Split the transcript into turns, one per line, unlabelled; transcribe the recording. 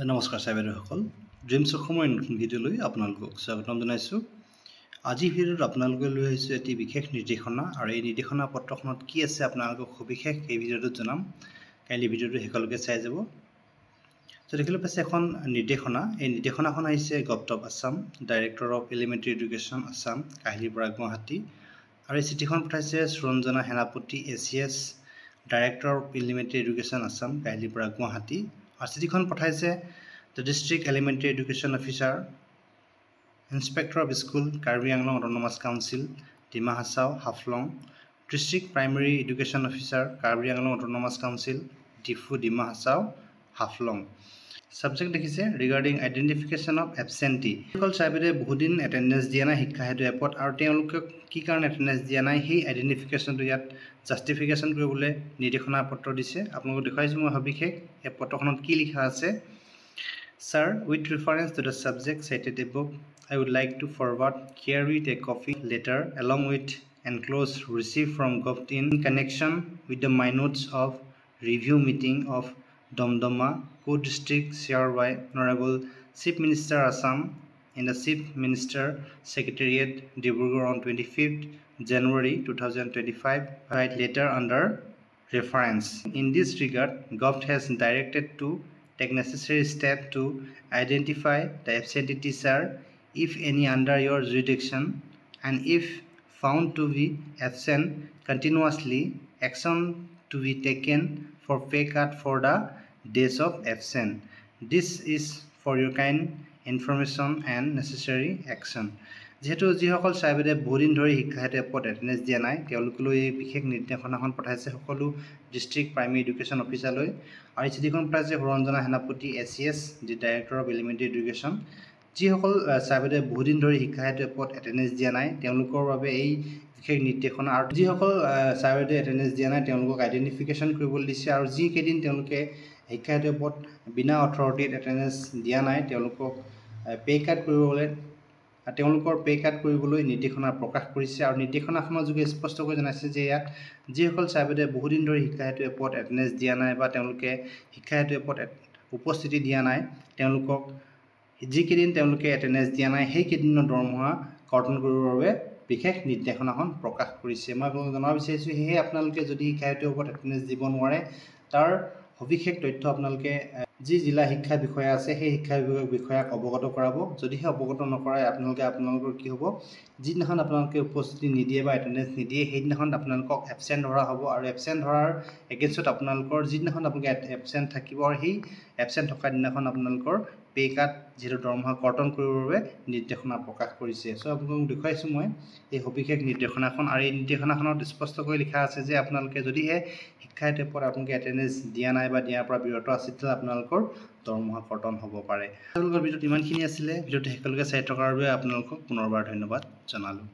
নমস্কাৰ সাহেবসকল ড্ৰিমছ অসমৰ নতুন ভিডিঅ'লৈ আপোনালোকক স্বাগতম জনাইছোঁ। আজিৰ ভিডিঅ'ত আপোনালোকে লৈ আহিছোঁ এটি বিশেষ নিৰ্দেশনা আৰু এই নিৰ্দেশনা পত্ৰখনত কি আছে আপোনালোকক সবিশেষ এই ভিডিঅ'টোত জনাম। কাইলৈ ভিডিঅ'টো শেষলৈকে চাই যাব। তো দেখিবলৈ পাইছে এখন নিৰ্দেশনা। এই নিৰ্দেশনাখন আহিছে government of Assam, director of elementary education Assam, Kahilipara Guwahati. আৰু এই চিঠিখন পঠাইছে সুৰঞ্জনা সেনাপতি ACS, director of elementary education Assam, Kahilipara Guwahati. আৰু চিঠিখন পঠাইছে the district elementary education officer, inspector of school, Karbi Anglong autonomous council, Dima Hasao, Haflong, district primary education officer, Karbi Anglong autonomous council, Diphu, Dima Hasao, Haflong. Subject দেখিছে ৰিগাৰ্ডিং আইডেণ্টিফিকেশ্যন অফ এবচেণ্টি। অকল চাইবেৰে বহুদিন এটেণ্ডেঞ্চ দিয়া নাই শিক্ষা সেতু এপত, আৰু তেওঁলোকে কি কাৰণে এটেণ্ডেঞ্চ দিয়া নাই সেই আইডেণ্টিফিকেশ্যনটো ইয়াত জাষ্টিফিকেশ্যন কৰিবলৈ নিৰ্দেশনা পত্ৰ দিছে। আপোনালোকক দেখুৱাইছোঁ মই সবিশেষ। এই পত্ৰখনত কি লিখা আছে: Sir, with reference to the subject cited above, I would like to forward herewith a copy letter along with enclosed receipt from Govt in connection with the minutes of review meeting of Domdoma Co-District chaired by Honorable Chief Minister Assam in the Chief Minister Secretariat, Dibrugarh on 25th January 2025. Write letter under reference. In this regard, Govt has directed to take necessary steps to identify the absentee teacher, if any, under your jurisdiction, and if found to be absent continuously, action to be taken for pay cut for the days of absence. This is for your kind information and necessary action. যেহেতু যিসকল চাইবেৰে বহুদিন ধৰি শিক্ষা সেতু এপত attendance দিয়া নাই তেওঁলোকলৈ এই বিশেষ নিৰ্দেশনাখন পঠাইছে সকলো ডিষ্ট্ৰিক্ট প্ৰাইমেৰী এডুকেশ্যন অফিচাৰলৈ। আৰু এই চিঠিখন পঠাইছে সুৰঞ্জনা সেনাপতি ACS, the director of elementary education. যিসকল চাইবেৰে বহুদিন ধৰি শিক্ষা সেতু এপত এটেণ্ডেঞ্চ দিয়া নাই তেওঁলোকৰ বাবে এই বিশেষ নিৰ্দেশনা। আৰু যিসকল চাইবেৰে এটেণ্ডেঞ্চ দিয়া নাই তেওঁলোকক আইডেণ্টিফিকেশ্যন কৰিবলৈ দিছে। আৰু যিকেইদিন তেওঁলোকে শিক্ষা সেতু এপত বিনা অথৰিটিত এটেণ্ডেঞ্চ দিয়া নাই তেওঁলোকৰ পে কাট কৰিবলৈ নিৰ্দেশনা প্ৰকাশ কৰিছে। আৰু নিৰ্দেশনাখনৰ যোগে স্পষ্টকৈ জনাইছে যে ইয়াত যিসকল চাইবেৰে বহুদিন ধৰি শিক্ষা সেতু এপত এটেণ্ডেঞ্চ দিয়া নাই বা তেওঁলোকে শিক্ষা সেতু এপত উপস্থিতি দিয়া নাই তেওঁলোকক যিকেইদিন তেওঁলোকে এটেণ্ডেঞ্চ দিয়া নাই সেইকেইদিনৰ দৰমহা কৰ্তন কৰিবৰ বাবে বিশেষ নিৰ্দেশনাখন প্ৰকাশ কৰিছে। মই আপোনালোকক জনাব বিচাৰিছোঁ সেয়ে আপোনালোকে যদি শিক্ষা সেতুৰ ওপৰত এটেণ্ডেঞ্চ দিব নোৱাৰে তাৰ সবিশেষ তথ্য আপোনালোকে যি জিলা শিক্ষা বিষয়া আছে সেই শিক্ষা বিষয়াক অৱগত কৰাব। যদিহে অৱগত নকৰায় আপোনালোকৰ কি হ'ব, যিদিনাখন আপোনালোকে উপস্থিতি নিদিয়ে বা এটেণ্ডেঞ্চ নিদিয়ে সেইদিনাখন আপোনালোকক এবচেণ্ট ধৰা হ'ব। আৰু এবচেণ্ট ধৰাৰ এগেইনষ্টত আপোনালোকৰ যিদিনাখন আপোনালোকে এবচেণ্ট থাকিব আৰু সেই এবচেণ্ট থকা দিনাখন আপোনালোকৰ পে কাট যিহেতু দৰমহা কৰ্তন কৰিবৰ বাবে নিৰ্দেশনা প্ৰকাশ কৰিছে। চ' আপোনালোকক দেখুৱাইছোঁ মই এই সবিশেষ নিৰ্দেশনাখন। আৰু এই নিৰ্দেশনাখনত স্পষ্টকৈ লিখা আছে যে আপোনালোকে যদিহে শিক্ষা সেতু এপত আপোনালোকে এটেণ্ডেঞ্চ দিয়া নাই বা দিয়াৰ পৰা বিৰত আছে তেতিয়া আপোনালোকৰ দৰমহা কৰ্তন হ'ব পাৰে। আপোনালোকৰ ভিডিঅ'ত ইমানখিনি আছিলে। ভিডিঅ'টো শেষলৈকে চাই থকাৰ বাবে আপোনালোকক পুনৰবাৰ ধন্যবাদ জনালোঁ।